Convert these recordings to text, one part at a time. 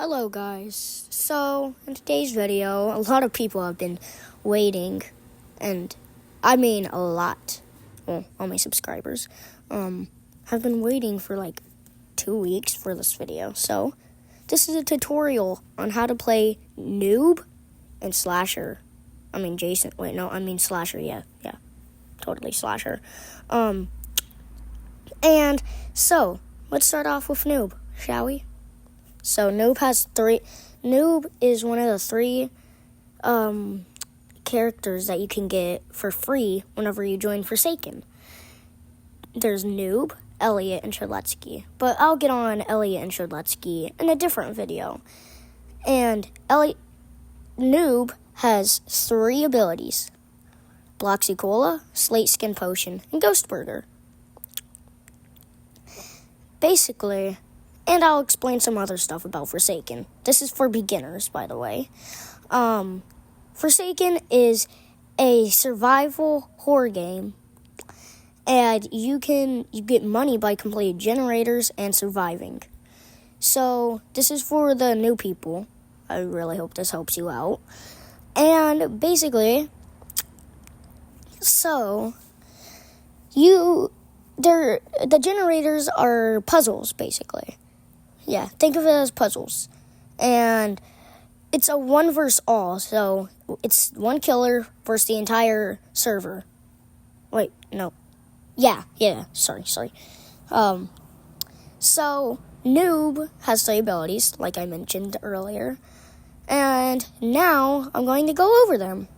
Hello guys, so in today's video, a lot of people have been waiting, and I mean a lot, well, all my subscribers, have been waiting for like 2 weeks for this video. So this is a tutorial on how to play noob and slasher. Slasher, yeah, totally slasher. And so let's start off with noob, shall we? So Noob is one of the three characters that you can get for free whenever you join Forsaken. There's Noob, Elliot, and Charletsky. But I'll get on Elliot and Charletsky in a different video. And Noob has 3 abilities: Bloxy Cola, Slate Skin Potion, and Ghost Burger. Basically, and I'll explain some other stuff about Forsaken. This is for beginners, by the way. Forsaken is a survival horror game, and you get money by completing generators and surviving. So this is for the new people. I really hope this helps you out. And basically, the generators are puzzles, basically. Yeah, think of it as puzzles. And it's a 1 versus all, so it's one killer versus the entire server. Wait, no. Yeah, sorry. So, Noob has 3 abilities, like I mentioned earlier. And now, I'm going to go over them.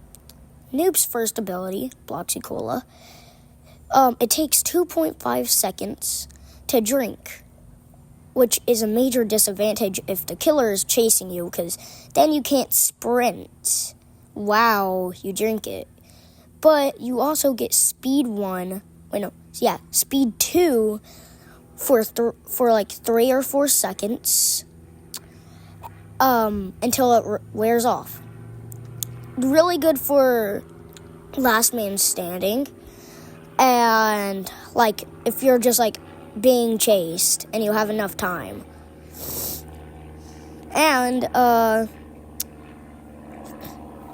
Noob's first ability, Bloxy Cola. It takes 2.5 seconds to drink, which is a major disadvantage if the killer is chasing you, because then you can't sprint while you drink it. But you also get speed 2 for like 3 or 4 seconds until it wears off. Really good for last man standing, and like if you're just like being chased and you have enough time. And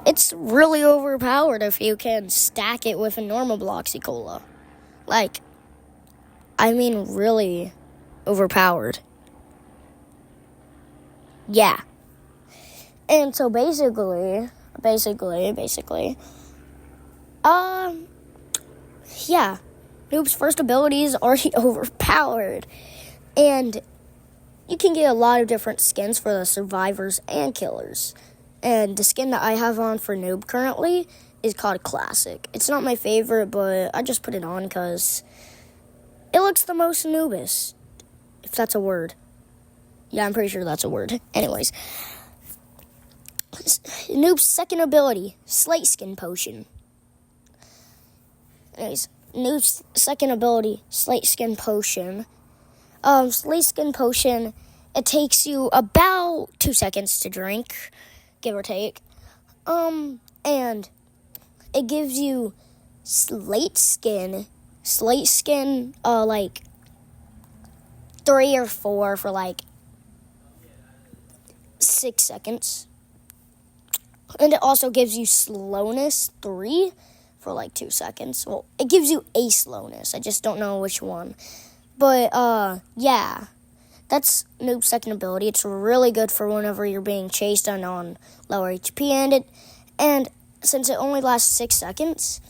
it's really overpowered if you can stack it with a normal Bloxy Cola. Really overpowered. Yeah. And so basically, yeah. Noob's first ability is already overpowered. And you can get a lot of different skins for the survivors and killers. And the skin that I have on for Noob currently is called Classic. It's not my favorite, but I just put it on because it looks the most noobish, if that's a word. Yeah, I'm pretty sure that's a word. Anyways, Noob's second ability, Slate Skin Potion. Anyways, Noob's second ability, Slate Skin Potion. Slate Skin Potion, it takes you about 2 seconds to drink, give or take. And it gives you slate skin, like 3 or 4 for like 6 seconds. And it also gives you slowness 3 for like 2 seconds. Well, it gives you a slowness. I just don't know which one. But, yeah. That's Noob's second ability. It's really good for whenever you're being chased and on lower HP. And since it only lasts 6 seconds,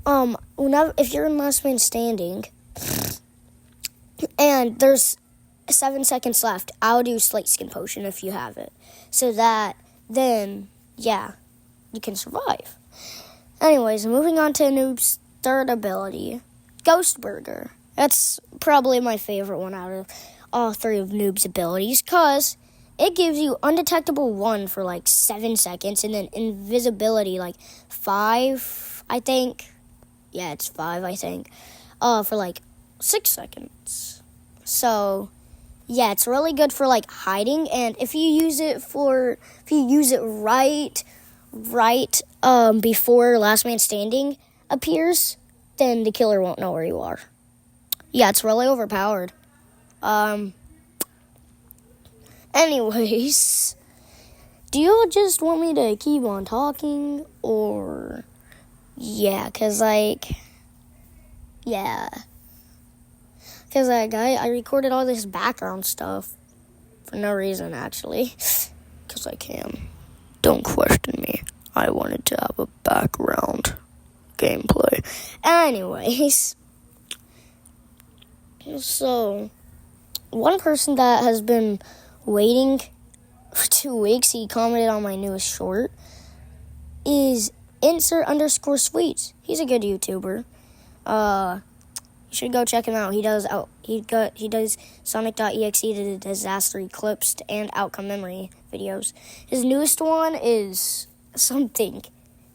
if you're in last man standing, and there's 7 seconds left, I'll do Slate Skin Potion if you have it. So that, then, yeah, you can survive. Anyways, moving on to Noob's third ability, Ghost Burger. That's probably my favorite one out of all 3 of Noob's abilities, because it gives you undetectable 1 for like 7 seconds, and then invisibility like 5, I think. Yeah, it's 5, I think, for like 6 seconds. So, yeah, it's really good for like hiding, and if you use it right before last man standing appears, then the killer won't know where you are. Yeah, it's really overpowered. Anyways, do you just want me to keep on talking, or... Yeah, because, yeah. Because, I recorded all this background stuff for no reason, actually. Because I can. Don't question me. I wanted to have a background gameplay. Anyways. So, one person that has been waiting for 2 weeks, he commented on my newest short, is insert_sweets. He's a good YouTuber. You should go check him out. He does Sonic.exe, the disaster eclipsed, and outcome memory videos. His newest one is something.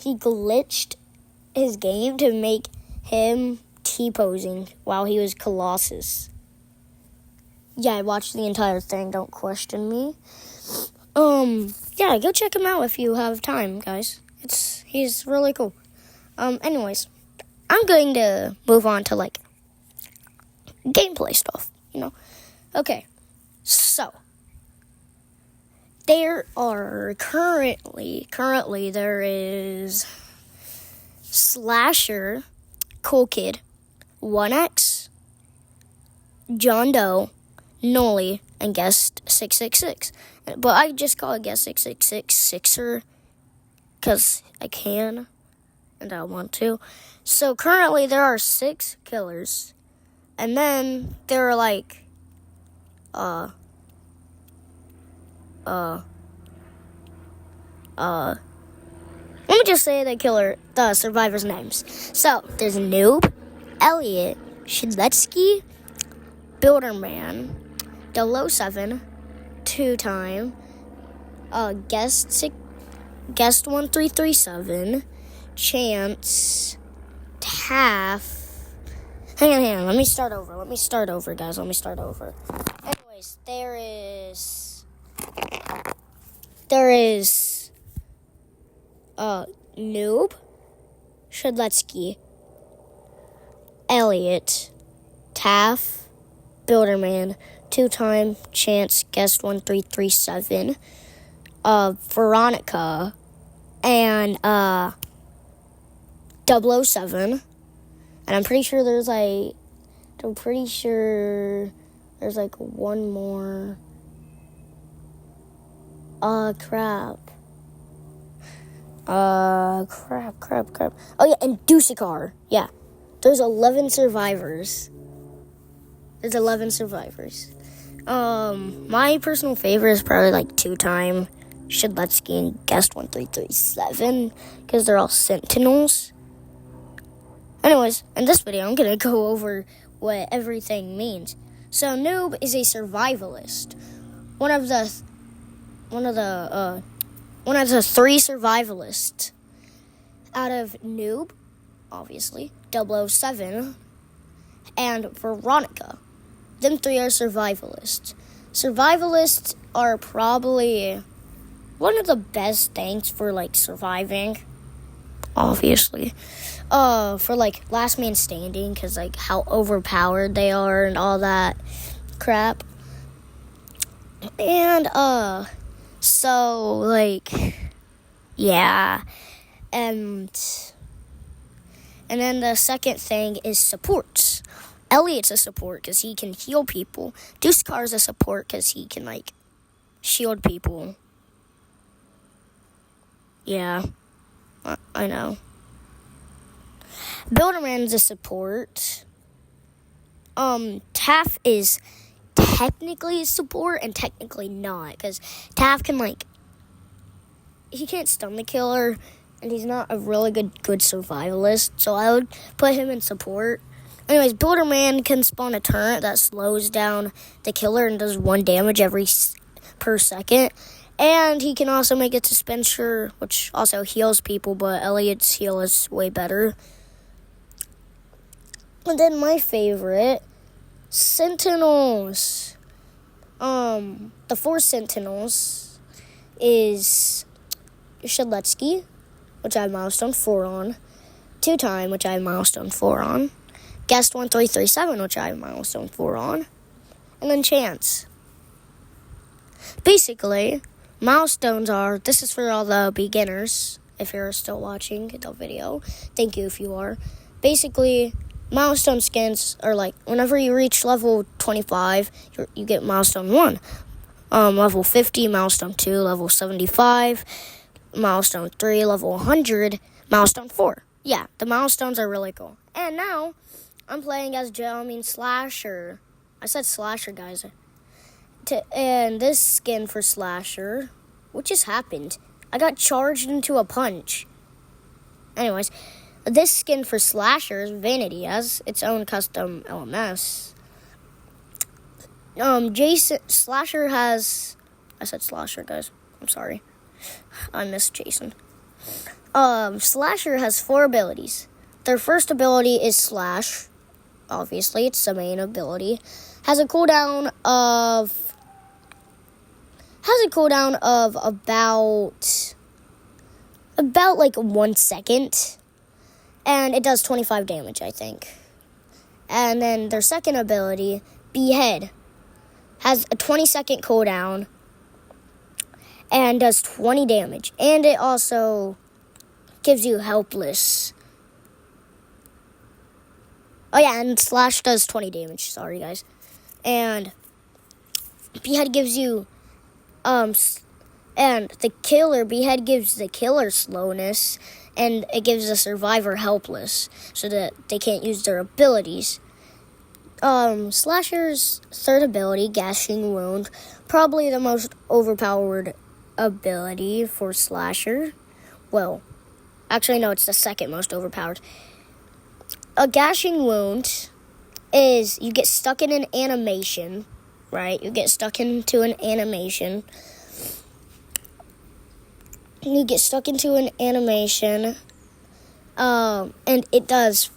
He glitched his game to make him T-posing while he was Colossus. Yeah, I watched the entire thing. Don't question me. Yeah, go check him out if you have time, guys. He's really cool. Anyways, I'm going to move on to, gameplay stuff, Okay, so, there are currently there is Slasher, Cool Kid, 1X, John Doe, Nolly, and Guest 666. But I just call it Guest 666 Sixer because I can and I want to. So currently there are 6 killers, and then there are let me just say the survivors' names. So there's Noob, Elliot, Shidletsky, Builderman, 007, 2-time, Guest 1337, Chance, Taff. Hang on. Let me start over, guys. Anyways, there is Noob, Shadletsky, Elliot, Taff, Builderman, 2-time, Chance, Guest 1337, Veronica, and 007. And I'm pretty sure there's one more. Crap. Oh yeah, and Deucicar. Yeah. There's 11 survivors. My personal favorite is probably 2-time, Shadletsky, and Guest 1337, because they're all sentinels. Anyways, in this video, I'm gonna go over what everything means. So, Noob is a survivalist. One of the 3 survivalists out of Noob, obviously, 007, and Veronica. Them 3 are survivalists. Survivalists are probably one of the best things for surviving. Obviously, for last man standing, because how overpowered they are and all that crap. And so yeah, and then the second thing is supports. Elliot's a support because he can heal people. Deucecar's a support because he can shield people. Yeah. I know. Builderman's a support. Taff is technically a support and technically not, because Taff can he can't stun the killer, and he's not a really good survivalist, so I would put him in support. Anyways, Builderman can spawn a turret that slows down the killer and does 1 damage per second. And he can also make a dispenser, which also heals people, but Elliot's heal is way better. And then my favorite, Sentinels. The 4 Sentinels is Shadletsky, which I have milestone 4 on. 2-time, which I have milestone 4 on. Guest 1337, which I have milestone 4 on. And then Chance. basically, milestones are, this is for all the beginners, if you're still watching the video. Thank you if you are. Basically, milestone skins are like, whenever you reach level 25, you get milestone 1. Level 50, milestone 2, level 75, milestone 3, level 100, milestone 4. Yeah, the milestones are really cool. And now, I'm playing as Slasher. I said Slasher, guys. And this skin for Slasher, what just happened? I got charged into a punch. Anyways, this skin for Slasher's Vanity has its own custom LMS. Slasher has... I said Slasher, guys. I'm sorry. I missed Jason. Slasher has 4 abilities. Their first ability is Slash. Obviously, it's the main ability. Has a cooldown of about like 1 second. And it does 25 damage, I think. And then their second ability, Behead, has a 20-second cooldown and does 20 damage. And it also gives you Helpless. Oh yeah, and Slash does 20 damage. Sorry, guys. And Behead gives you, and the killer, Behead gives the killer slowness, and it gives the survivor Helpless, so that they can't use their abilities. Slasher's third ability, Gashing Wound, probably the most overpowered ability for Slasher. Well, actually, no, it's the second most overpowered. A Gashing Wound is you get stuck in an animation, right? You get stuck into an animation. And it does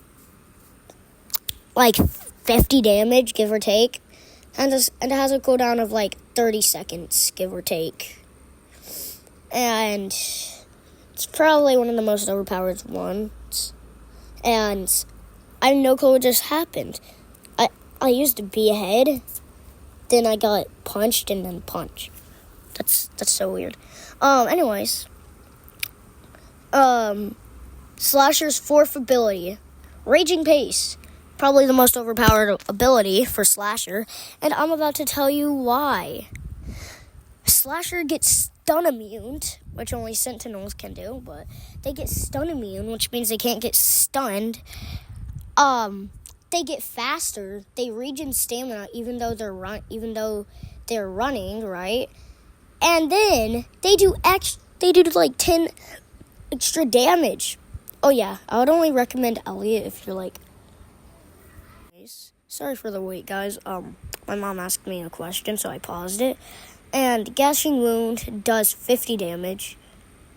like 50 damage, give or take. And it has a cooldown of like 30 seconds, give or take. And it's probably one of the most overpowered ones. And I have no clue what just happened. I used Behead, then I got punched and then punch. That's so weird. Anyways. Slasher's fourth ability, Raging Pace. Probably the most overpowered ability for Slasher. And I'm about to tell you why. Slasher gets stun immune, which only Sentinels can do, but they get stun immune, which means they can't get stunned. They get faster. They regen stamina even though they're running, right? And then they do like 10 extra damage. Oh yeah, I would only recommend Elliot if you're like. Sorry for the wait, guys. My mom asked me a question, so I paused it. And Gashing Wound does 50 damage.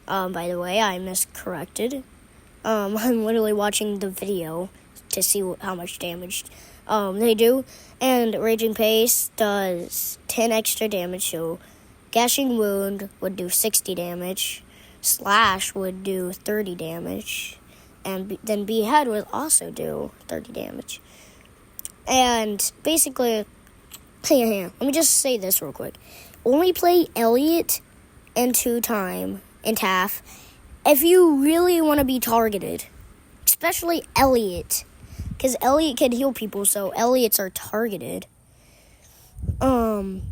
By the way, I miscorrected. I'm literally watching the video to see how much damage they do. And Raging Pace does 10 extra damage, so Gashing Wound would do 60 damage. Slash would do 30 damage. And then Behead would also do 30 damage. And basically, let me just say this real quick. Only play Elliot and 2-time and TAF if you really want to be targeted. Especially Elliot. Because Elliot can heal people, so Elliots are targeted. And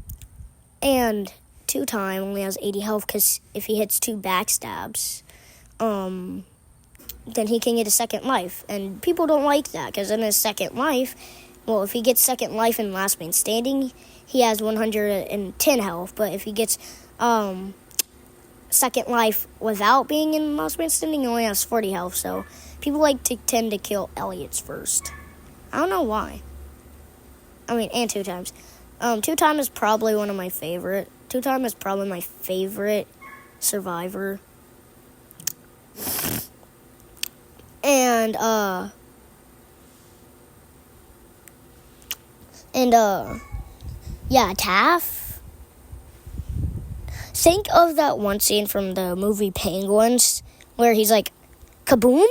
2-time only has 80 health because if he hits 2 backstabs, then he can get a second life. And people don't like that because in his second life, well, if he gets second life in Last Man Standing, he has 110 health. But if he gets second life without being in Last Man Standing, he only has 40 health. So people tend to kill Elliots first. I don't know why. And 2-times. 2-time is probably one of my favorite. 2-time is probably my favorite survivor. And TAF. Think of that one scene from the movie Penguins where he's like, kaboom?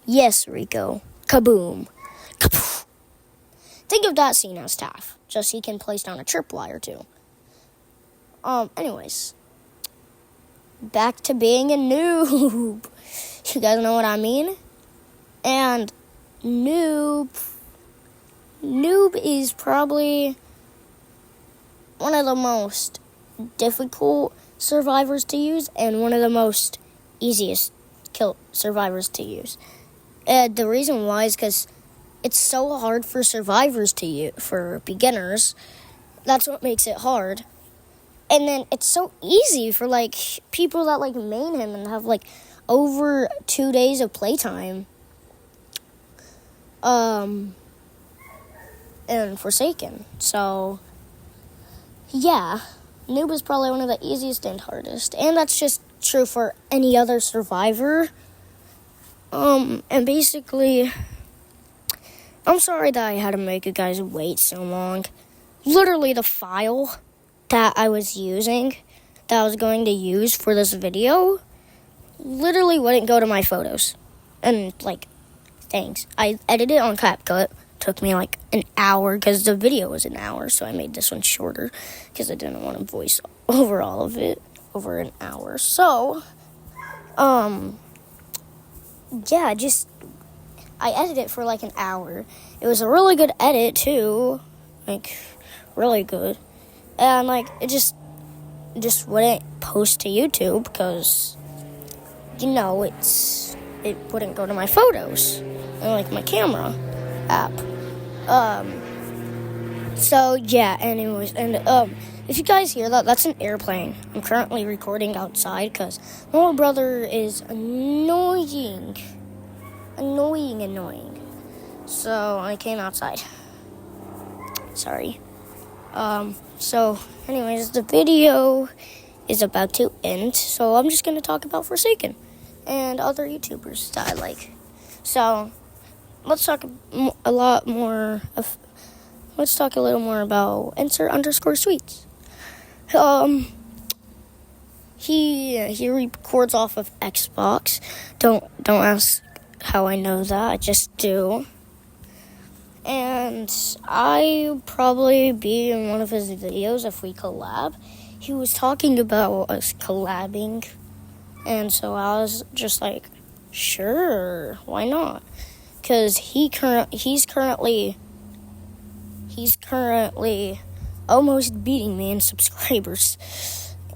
Yes, Rico. Kaboom. Kaboom. Think of that scene as TAF. Just he can place down a tripwire too. Anyways, back to being a noob. You guys know what I mean? And noob is probably one of the most difficult survivors to use and one of the most easiest survivors to use. The reason why is because it's so hard for survivors to use, for beginners. That's what makes it hard. And then it's so easy for, like, people that, like, main him and have, like, over 2 days of playtime. And Forsaken. So, yeah. Noob is probably one of the easiest and hardest. And that's just true for any other survivor. And basically, I'm sorry that I had to make you guys wait so long. Literally, the file that I was using, that I was going to use for this video, literally wouldn't go to my photos. And, like, thanks. I edited it on CapCut. Took me, like, an hour, because the video was an hour, so I made this one shorter, because I didn't want to voice over all of it over an hour. So, yeah, I edited it for, like, an hour. It was a really good edit, too. Like, really good. And, like, it just wouldn't post to YouTube because, you know, it wouldn't go to my photos and, like, my camera app. So, yeah, anyways. And, if you guys hear that, that's an airplane. I'm currently recording outside because my little brother is annoying. So, I came outside. Sorry. So, anyways, the video is about to end, so I'm just going to talk about Forsaken and other YouTubers that I like. So, let's talk a little more about insert_sweets. He records off of Xbox. Don't ask how I know that, I just do. And I'll probably be in one of his videos if we collab. He was talking about us collabing, and so I was just like, sure, why not? Because he's currently almost beating me in subscribers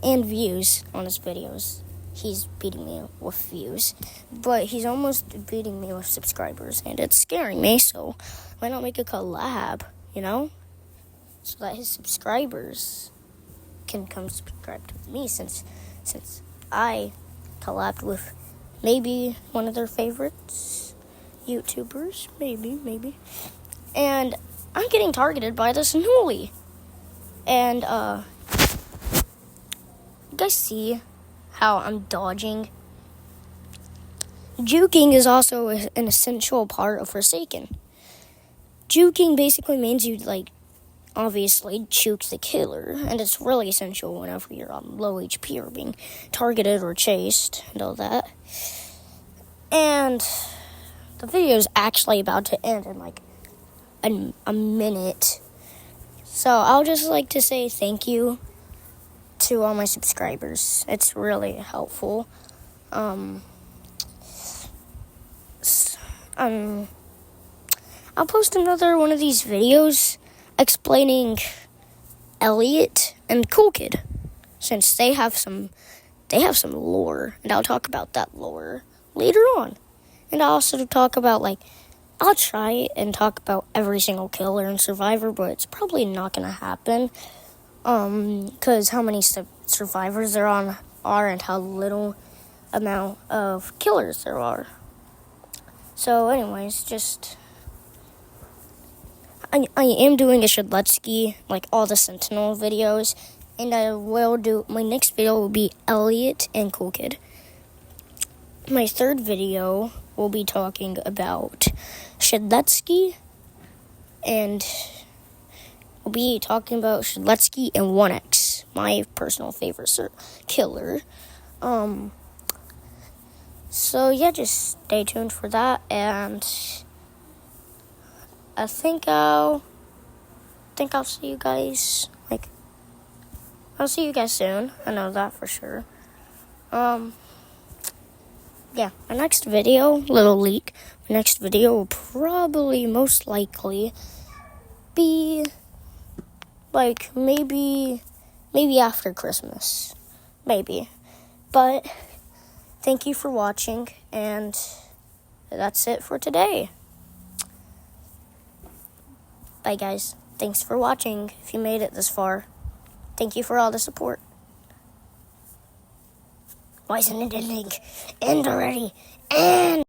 and views on his videos. He's beating me with views, but he's almost beating me with subscribers, and it's scaring me, so why not make a collab, you know? So that his subscribers can come subscribe to me, since I collabed with maybe one of their favorites YouTubers, maybe. And I'm getting targeted by this noolie. And, you guys see how I'm dodging? Juking is also an essential part of Forsaken. Juking basically means you, like, obviously juke the killer, and it's really essential whenever you're on low HP or being targeted or chased and all that. And the video is actually about to end in, like, a minute. So I'll just like to say thank you to all my subscribers. It's really helpful. I'll post another one of these videos explaining Elliot and Cool Kid, since they have some lore, and I'll talk about that lore later on. And I'll also talk about, like, I'll try and talk about every single killer and survivor, but it's probably not gonna happen, because how many survivors there are and how little amount of killers there are. So anyways, I am doing a Shedletsky, like all the Sentinel videos, and I will do, my next video will be Elliot and Cool Kid. My third video will be talking about Shedletsky, and we'll be talking about Shedletsky and 1X, my personal favorite killer. So yeah, just stay tuned for that, and I think I'll see you guys, like, I'll see you guys soon. I know that for sure. Yeah, my next video, little leak, my next video will probably, most likely, be, like, maybe after Christmas. Maybe. But, thank you for watching, and that's it for today. Bye, guys. Thanks for watching, if you made it this far. Thank you for all the support. Why isn't it ending? End already. End!